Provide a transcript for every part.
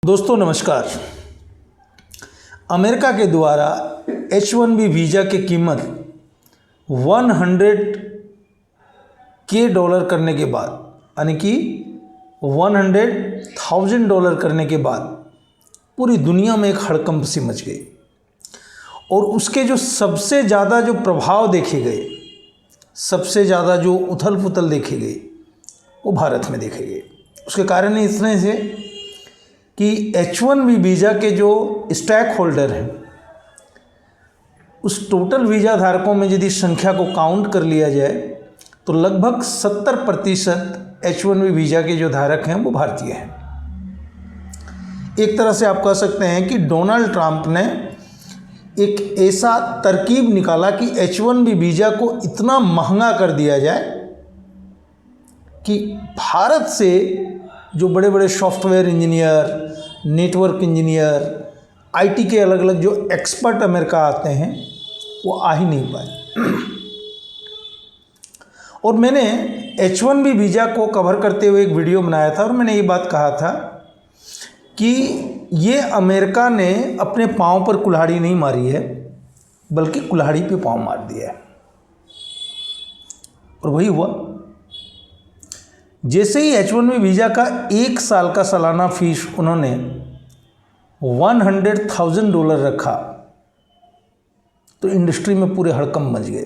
दोस्तों नमस्कार। अमेरिका के द्वारा H1B वीज़ा की कीमत $100,000 करने के बाद, यानी कि $100,000 करने के बाद पूरी दुनिया में एक हड़कंप सी मच गई। और उसके जो सबसे ज़्यादा जो प्रभाव देखे गए, सबसे ज़्यादा जो उथल पुथल देखे गए, वो भारत में देखे गए। उसके कारण इस तरह से कि H1B वीज़ा के जो स्टैक होल्डर हैं, उस टोटल वीज़ा धारकों में यदि संख्या को काउंट कर लिया जाए तो लगभग 70% H1B वीज़ा के जो धारक हैं वो भारतीय हैं। एक तरह से आप कह सकते हैं कि डोनाल्ड ट्रंप ने एक ऐसा तरकीब निकाला कि H1B वीज़ा को इतना महंगा कर दिया जाए कि भारत से जो बड़े बड़े software engineer, network engineer, IT के अलग अलग जो एक्सपर्ट अमेरिका आते हैं वो आ ही नहीं पाए। और मैंने H1B वीज़ा को कवर करते हुए एक वीडियो बनाया था और मैंने ये बात कहा था कि ये अमेरिका ने अपने पाँव पर कुल्हाड़ी नहीं मारी है, बल्कि कुल्हाड़ी पे पाँव मार दिया है। और वही हुआ। जैसे ही H1B वीज़ा का 1 साल का सालाना फीस उन्होंने $100,000 रखा तो इंडस्ट्री में पूरे हड़कंप मच गए।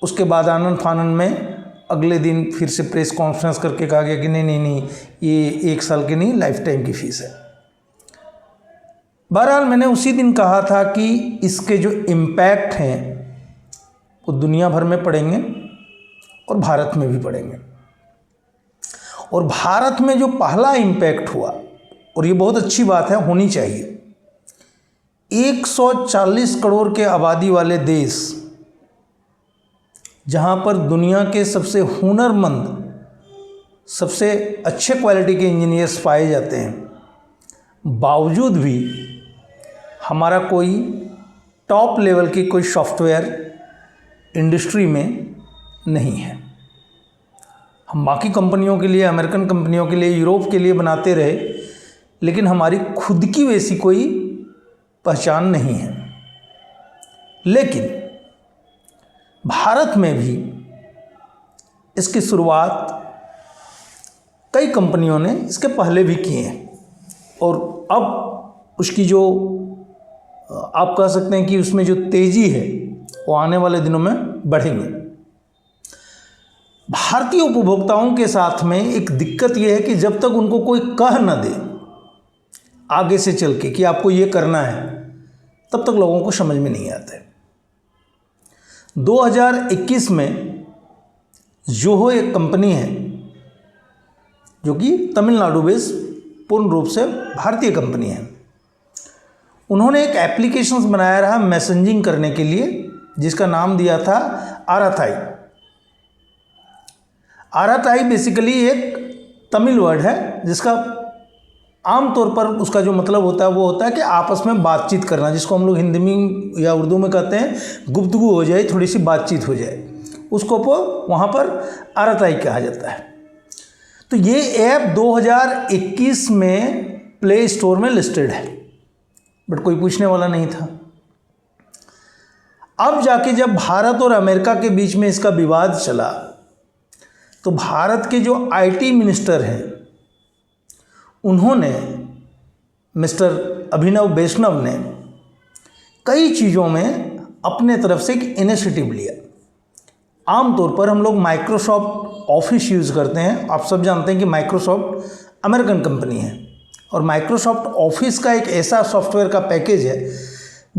उसके बाद आनन फानन में अगले दिन फिर से प्रेस कॉन्फ्रेंस करके कहा गया कि नहीं, ये 1 साल की नहीं, लाइफ टाइम की फ़ीस है। बहरहाल मैंने उसी दिन कहा था कि इसके जो इम्पैक्ट हैं वो दुनिया भर में पड़ेंगे और भारत में भी पड़ेंगे। और भारत में जो पहला इम्पैक्ट हुआ, और ये बहुत अच्छी बात है, होनी चाहिए, 140 करोड़ के आबादी वाले देश, जहाँ पर दुनिया के सबसे हुनरमंद, सबसे अच्छे क्वालिटी के इंजीनियर्स पाए जाते हैं, बावजूद भी हमारा कोई टॉप लेवल की कोई सॉफ्टवेयर इंडस्ट्री में नहीं है। हम बाकी कंपनियों के लिए, अमेरिकन कंपनियों के लिए, यूरोप के लिए बनाते रहे, लेकिन हमारी खुद की वैसी कोई पहचान नहीं है। लेकिन भारत में भी इसकी शुरुआत कई कंपनियों ने इसके पहले भी किए हैं और अब उसकी जो आप कह सकते हैं कि उसमें जो तेज़ी है वो आने वाले दिनों में बढ़ेंगे। भारतीय उपभोक्ताओं के साथ में एक दिक्कत यह है कि जब तक उनको कोई कह न दे आगे से चल के कि आपको ये करना है, तब तक लोगों को समझ में नहीं आता है। 2021 में जोहो एक कंपनी है जो कि तमिलनाडु बेस्ड पूर्ण रूप से भारतीय कंपनी है। उन्होंने एक एप्लीकेशन बनाया रहा मैसेजिंग करने के लिए, जिसका नाम दिया था आराथाई। आराथाई बेसिकली एक तमिल वर्ड है जिसका आमतौर पर उसका जो मतलब होता है वो होता है कि आपस में बातचीत करना, जिसको हम लोग हिंदी में या उर्दू में कहते हैं गुफ्तगू हो जाए, थोड़ी सी बातचीत हो जाए, उसको वहाँ पर आराथाई कहा जाता है। तो ये ऐप 2021 में प्ले स्टोर में लिस्टेड है, बट कोई पूछने वाला नहीं था। अब जाके जब भारत और अमेरिका के बीच में इसका विवाद चला तो भारत के जो आईटी मिनिस्टर हैं उन्होंने, मिस्टर अभिनव वैष्णव ने कई चीज़ों में अपने तरफ से एक इनिशिएटिव लिया। आमतौर पर हम लोग माइक्रोसॉफ्ट ऑफिस यूज़ करते हैं। आप सब जानते हैं कि माइक्रोसॉफ्ट अमेरिकन कंपनी है और माइक्रोसॉफ्ट ऑफिस का एक ऐसा सॉफ्टवेयर का पैकेज है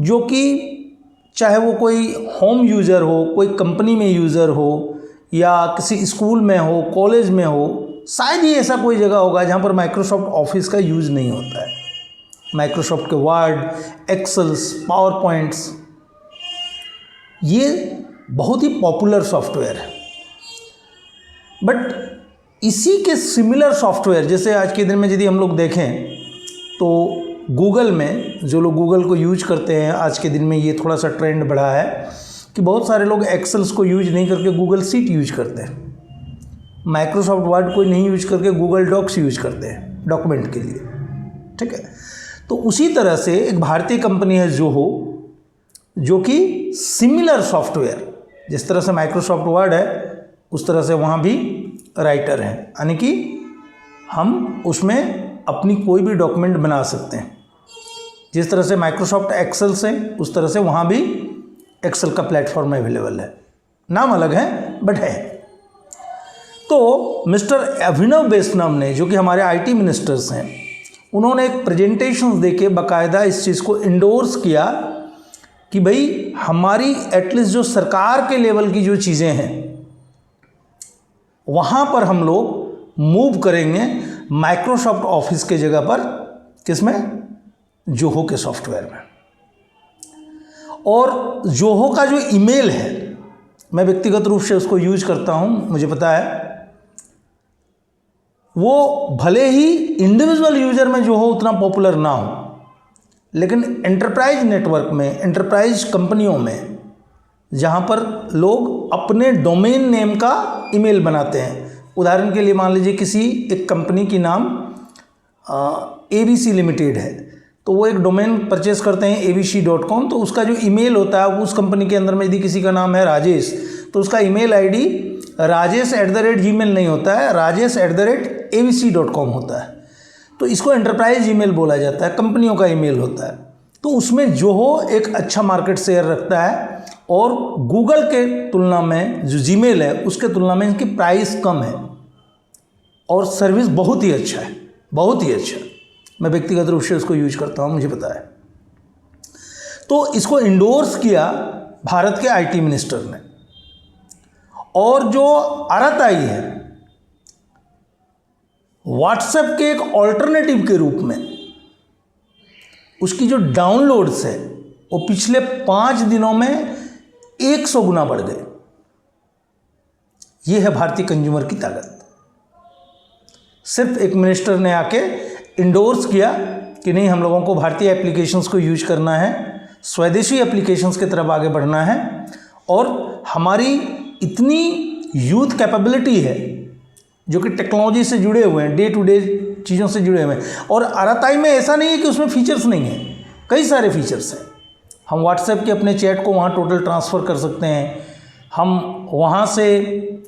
जो कि चाहे वो कोई होम यूज़र हो, कोई कंपनी में यूज़र हो, या किसी स्कूल में हो, कॉलेज में हो, शायद ही ऐसा कोई जगह होगा जहाँ पर माइक्रोसॉफ्ट ऑफिस का यूज़ नहीं होता है। माइक्रोसॉफ्ट के वर्ड, एक्सेल्स, पावर पॉइंट्स, ये बहुत ही पॉपुलर सॉफ्टवेयर है। बट इसी के सिमिलर सॉफ्टवेयर, जैसे आज के दिन में यदि हम लोग देखें तो गूगल में, जो लोग गूगल को यूज करते हैं, आज के दिन में ये थोड़ा सा ट्रेंड बढ़ा है कि बहुत सारे लोग एक्सेल्स को यूज नहीं करके गूगल शीट यूज करते हैं, माइक्रोसॉफ्ट वर्ड कोई नहीं यूज करके गूगल डॉक्स यूज करते हैं डॉक्यूमेंट के लिए। ठीक है। तो उसी तरह से एक भारतीय कंपनी है जोहो, जो कि सिमिलर सॉफ्टवेयर, जिस तरह से माइक्रोसॉफ्ट वर्ड है उस तरह से वहाँ भी राइटर हैं, यानी कि हम उसमें अपनी कोई भी डॉक्यूमेंट बना सकते हैं। जिस तरह से माइक्रोसॉफ्ट एक्सेल से, उस तरह से वहाँ भी एक्सेल का प्लेटफॉर्म अवेलेबल है, नाम अलग है बट है। तो मिस्टर अभिनव वैष्णव ने, जो कि हमारे आईटी मिनिस्टर्स हैं, उन्होंने एक प्रेजेंटेशन देके बाकायदा इस चीज़ को इंडोर्स किया कि भाई हमारी एटलीस्ट जो सरकार के लेवल की जो चीज़ें हैं वहाँ पर हम लोग मूव करेंगे माइक्रोसॉफ्ट ऑफिस के जगह पर, किसमें, जोहो के सॉफ्टवेयर में। और जोहो का जो ईमेल है, मैं व्यक्तिगत रूप से उसको यूज करता हूँ, मुझे पता है, वो भले ही इंडिविजुअल यूजर में जोहो उतना पॉपुलर ना हो, लेकिन एंटरप्राइज नेटवर्क में, एंटरप्राइज कंपनियों में, जहाँ पर लोग अपने डोमेन नेम का ईमेल बनाते हैं, उदाहरण के लिए मान लीजिए किसी एक कंपनी की नाम ABC लिमिटेड है, तो वो एक डोमेन परचेस करते हैं abc.com, तो उसका जो ईमेल होता है उस कंपनी के अंदर में यदि किसी का नाम है राजेश, तो उसका ईमेल आईडी rajesh@gmail नहीं होता है, rajesh@abc.com होता है। तो इसको एंटरप्राइज ईमेल बोला जाता है, कंपनियों का ईमेल होता है। तो उसमें जोहो एक अच्छा मार्केट शेयर रखता है, और गूगल के तुलना में जो जीमेल है उसके तुलना में इसकी प्राइस कम है, और सर्विस बहुत ही अच्छा है, बहुत ही अच्छा। मैं व्यक्तिगत रूप से उसको यूज करता हूँ, मुझे पता है। तो इसको इंडोर्स किया भारत के आईटी मिनिस्टर ने, और जो आरटीआई है व्हाट्सएप के एक ऑल्टरनेटिव के रूप में, उसकी जो डाउनलोड्स है वो पिछले 5 दिनों में 100 गुना बढ़ गए। ये है भारतीय कंज्यूमर की ताकत। सिर्फ एक मिनिस्टर ने आके इंडोर्स किया कि नहीं, हम लोगों को भारतीय एप्लीकेशंस को यूज करना है, स्वदेशी एप्लीकेशंस की तरफ आगे बढ़ना है, और हमारी इतनी यूथ कैपेबिलिटी है जो कि टेक्नोलॉजी से जुड़े हुए हैं, डे टू डे चीज़ों से जुड़े हुए हैं। और आरटीआई में ऐसा नहीं है कि उसमें फीचर्स नहीं है, कई सारे फीचर्स हैं। हम व्हाट्सएप के अपने चैट को वहाँ टोटल ट्रांसफ़र कर सकते हैं, हम वहाँ से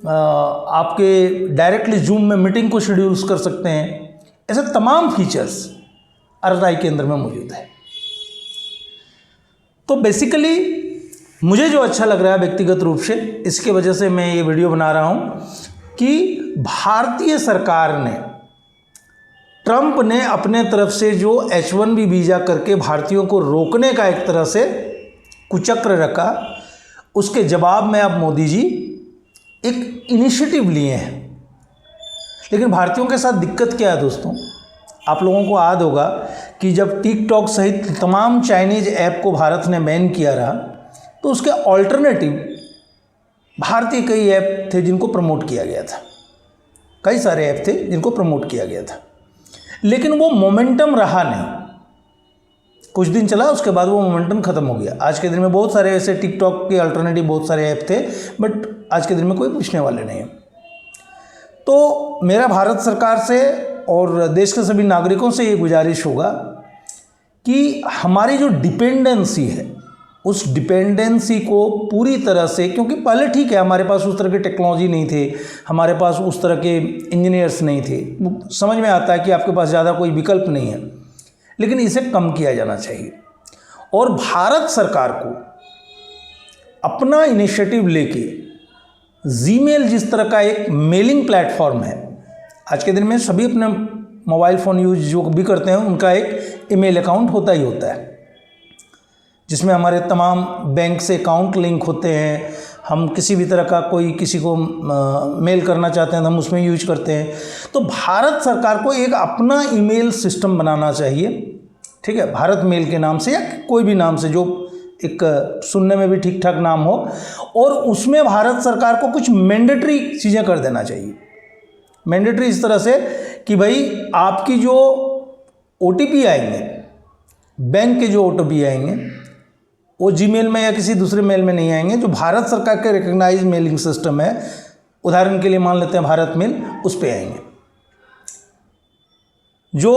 आपके डायरेक्टली जूम में मीटिंग को शेड्यूल्स कर सकते हैं। ऐसे तमाम फीचर्स आरटीआई के अंदर में मौजूद है। तो बेसिकली मुझे जो अच्छा लग रहा है व्यक्तिगत रूप से, इसके वजह से मैं ये वीडियो बना रहा हूँ कि भारतीय सरकार ने, ट्रंप ने अपने तरफ से जो H1B वीज़ा करके भारतीयों को रोकने का एक तरह से कुचक्र रखा, उसके जवाब में अब मोदी जी एक इनिशिएटिव लिए हैं। लेकिन भारतीयों के साथ दिक्कत क्या है दोस्तों, आप लोगों को याद होगा कि जब टिकटॉक सहित तमाम चाइनीज़ ऐप को भारत ने बैन किया रहा, तो उसके ऑल्टरनेटिव भारतीय कई ऐप थे जिनको प्रमोट किया गया था, कई सारे ऐप थे जिनको प्रमोट किया गया था, लेकिन वो मोमेंटम रहा नहीं। कुछ दिन चला, उसके बाद वो मोमेंटम ख़त्म हो गया। आज के दिन में बहुत सारे ऐसे टिकटॉक के अल्टरनेटिव बहुत सारे ऐप थे, बट आज के दिन में कोई पूछने वाले नहीं है। तो मेरा भारत सरकार से और देश के सभी नागरिकों से ये गुजारिश होगा कि हमारी जो डिपेंडेंसी है, उस डिपेंडेंसी को पूरी तरह से, क्योंकि पहले ठीक है हमारे पास उस तरह की टेक्नोलॉजी नहीं थे, हमारे पास उस तरह के इंजीनियर्स नहीं थे, समझ में आता है कि आपके पास ज़्यादा कोई विकल्प नहीं है, लेकिन इसे कम किया जाना चाहिए। और भारत सरकार को अपना इनिशिएटिव लेके जीमेल जिस तरह का एक मेलिंग प्लेटफॉर्म है, आज के दिन में सभी अपने मोबाइल फ़ोन यूज जो भी करते हैं उनका एक ईमेल अकाउंट होता ही होता है, जिसमें हमारे तमाम बैंक से अकाउंट लिंक होते हैं। हम किसी भी तरह का कोई किसी को मेल करना चाहते हैं तो हम उसमें यूज करते हैं। तो भारत सरकार को एक अपना ईमेल सिस्टम बनाना चाहिए, ठीक है, भारत मेल के नाम से या कोई भी नाम से जो एक सुनने में भी ठीक ठाक नाम हो, और उसमें भारत सरकार को कुछ मैंडेटरी चीज़ें कर देना चाहिए। मैंडेटरी इस तरह से कि भाई आपकी जो OTP आएंगे, बैंक के जो OTP आएंगे, वो जीमेल में या किसी दूसरे मेल में नहीं आएंगे, जो भारत सरकार के रिकग्नाइज मेलिंग सिस्टम है, उदाहरण के लिए मान लेते हैं भारत मेल, उस पे आएंगे। जो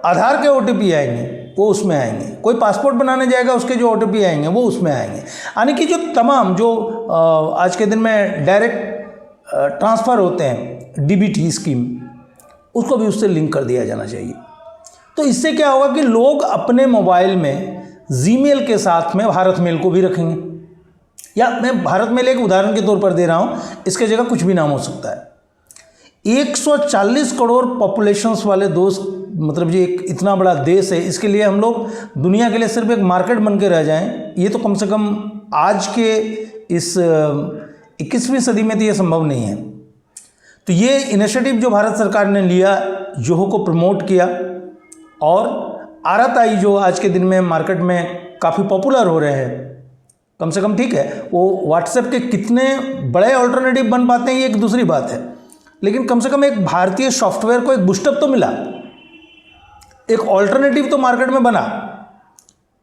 आधार के OTP आएंगे वो उसमें आएंगे, कोई पासपोर्ट बनाने जाएगा उसके जो OTP आएंगे वो उसमें आएंगे। यानी कि जो तमाम जो आज के दिन में डायरेक्ट ट्रांसफ़र होते हैं DBT स्कीम, उसको भी उससे लिंक कर दिया जाना चाहिए। तो इससे क्या होगा कि लोग अपने मोबाइल में Gmail के साथ में भारत मेल को भी रखेंगे, या मैं भारत मेल एक उदाहरण के तौर पर दे रहा हूँ, इसके जगह कुछ भी नाम हो सकता है। 140 करोड़ पॉपुलेशंस वाले दोस्त, मतलब ये एक इतना बड़ा देश है, इसके लिए हम लोग दुनिया के लिए सिर्फ एक मार्केट बन के रह जाएं, ये तो कम से कम आज के इस 21वीं सदी में तो ये संभव नहीं है। तो ये इनिशिएटिव जो भारत सरकार ने लिया, जोहो को प्रमोट किया, और आरएतआई जो आज के दिन में मार्केट में काफ़ी पॉपुलर हो रहे हैं, कम से कम ठीक है, वो व्हाट्सएप के कितने बड़े ऑल्टरनेटिव बन पाते हैं ये एक दूसरी बात है, लेकिन कम से कम एक भारतीय सॉफ्टवेयर को एक बूस्टअप तो मिला, एक ऑल्टरनेटिव तो मार्केट में बना।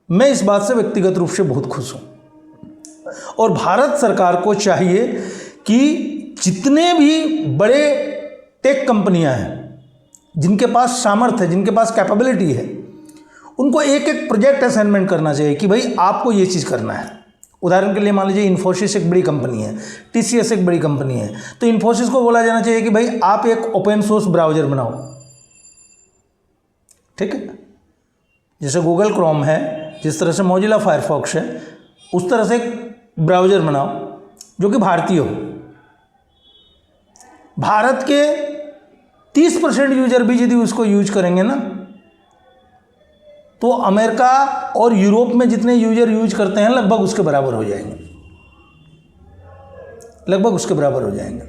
मैं इस बात से व्यक्तिगत रूप से बहुत खुश हूं, और भारत सरकार को चाहिए कि जितने भी बड़े टेक कंपनियां हैं, जिनके पास सामर्थ्य है, जिनके पास कैपेबिलिटी है, उनको एक एक प्रोजेक्ट असाइनमेंट करना चाहिए कि भाई आपको ये चीज़ करना है। उदाहरण के लिए मान लीजिए इन्फोसिस एक बड़ी कंपनी है, TCS एक बड़ी कंपनी है, तो इन्फोसिस को बोला जाना चाहिए कि भाई आप एक ओपन सोर्स ब्राउज़र बनाओ, ठीक है, जैसे गूगल क्रोम है, जिस तरह से मोजिला फायरफॉक्स है, उस तरह से एक ब्राउज़र बनाओ जो कि भारतीय हो। भारत के 30% यूजर भी यदि उसको यूज करेंगे ना, तो अमेरिका और यूरोप में जितने यूजर यूज करते हैं लगभग उसके बराबर हो जाएंगे, लगभग उसके बराबर हो जाएंगे।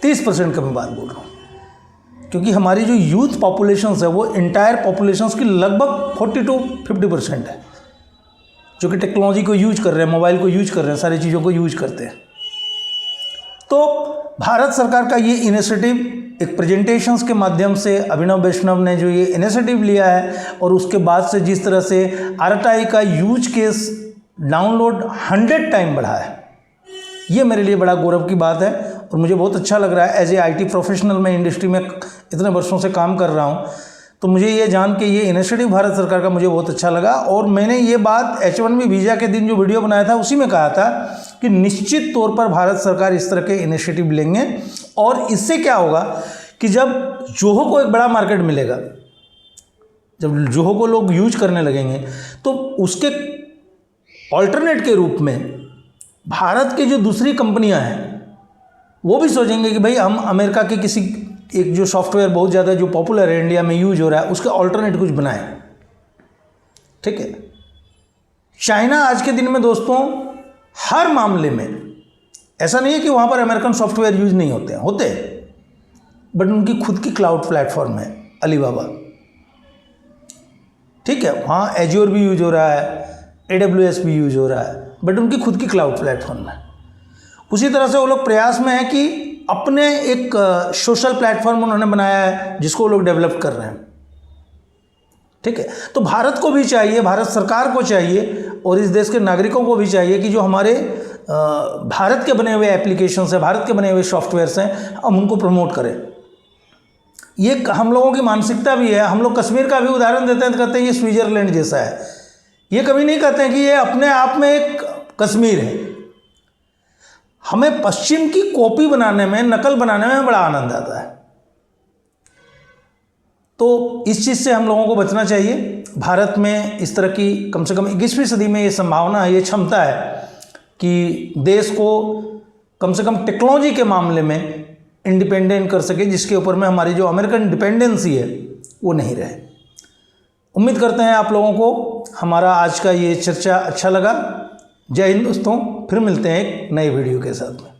30% का मैं बात बोल रहा हूँ, क्योंकि हमारी जो यूथ पॉपुलेशंस है वो इंटायर पॉपुलेशंस की लगभग 40 to 50% है, जो कि टेक्नोलॉजी को यूज कर रहे हैं, मोबाइल को यूज कर रहे हैं, सारी चीज़ों को यूज करते हैं। तो भारत सरकार का ये इनिशिएटिव एक प्रेजेंटेशंस के माध्यम से अभिनव वैष्णव ने जो ये इनिशिएटिव लिया है, और उसके बाद से जिस तरह से आरएतआई का यूज केस डाउनलोड 100 टाइम बढ़ा है, ये मेरे लिए बड़ा गौरव की बात है। और मुझे बहुत अच्छा लग रहा है, एज ए IT प्रोफेशनल मैं इंडस्ट्री में इतने वर्षों से काम कर रहा हूँ, तो मुझे ये जान के ये इनिशिएटिव भारत सरकार का मुझे बहुत अच्छा लगा। और मैंने ये बात H1B वीज़ा के दिन जो वीडियो बनाया था उसी में कहा था कि निश्चित तौर पर भारत सरकार इस तरह के इनिशिएटिव लेंगे, और इससे क्या होगा कि जब जोहो को एक बड़ा मार्केट मिलेगा, जब जोहो को लोग यूज करने लगेंगे, तो उसके ऑल्टरनेट के रूप में भारत की जो दूसरी कंपनियां हैं वो भी सोचेंगे कि भाई हम अमेरिका के किसी एक जो सॉफ्टवेयर बहुत ज़्यादा जो पॉपुलर है, इंडिया में यूज हो रहा है, उसके ऑल्टरनेट कुछ बनाएं, ठीक है। चाइना आज के दिन में दोस्तों हर मामले में, ऐसा नहीं है कि वहाँ पर अमेरिकन सॉफ्टवेयर यूज नहीं होते हैं, होते हैं, बट उनकी खुद की क्लाउड प्लेटफॉर्म है अलीबाबा, ठीक है, वहाँ एज्योर भी यूज हो रहा है, AWS भी यूज हो रहा है, बट उनकी खुद की क्लाउड प्लेटफॉर्म है। उसी तरह से वो लोग प्रयास में है कि अपने एक सोशल प्लेटफॉर्म उन्होंने बनाया है जिसको वो लोग डेवलप कर रहे हैं, ठीक है। तो भारत को भी चाहिए, भारत सरकार को चाहिए, और इस देश के नागरिकों को भी चाहिए कि जो हमारे भारत के बने हुए एप्लीकेशंस हैं, भारत के बने हुए सॉफ्टवेयर्स हैं, हम उनको प्रमोट करें। ये हम लोगों की मानसिकता भी है। हम लोग कश्मीर का भी उदाहरण देते हैं तो कहते हैं ये स्विट्जरलैंड जैसा है, ये कभी नहीं कहते हैं कि ये अपने आप में एक कश्मीर है। हमें पश्चिम की कॉपी बनाने में, नकल बनाने में बड़ा आनंद आता है। तो इस चीज़ से हम लोगों को बचना चाहिए। भारत में इस तरह की कम से कम 21वीं सदी में ये संभावना है, ये क्षमता है कि देश को कम से कम टेक्नोलॉजी के मामले में इंडिपेंडेंट कर सके, जिसके ऊपर में हमारी जो अमेरिकन डिपेंडेंसी है वो नहीं रहे। उम्मीद करते हैं आप लोगों को हमारा आज का ये चर्चा अच्छा लगा। जय हिंद दोस्तों, फिर मिलते हैं एक नए वीडियो के साथ में।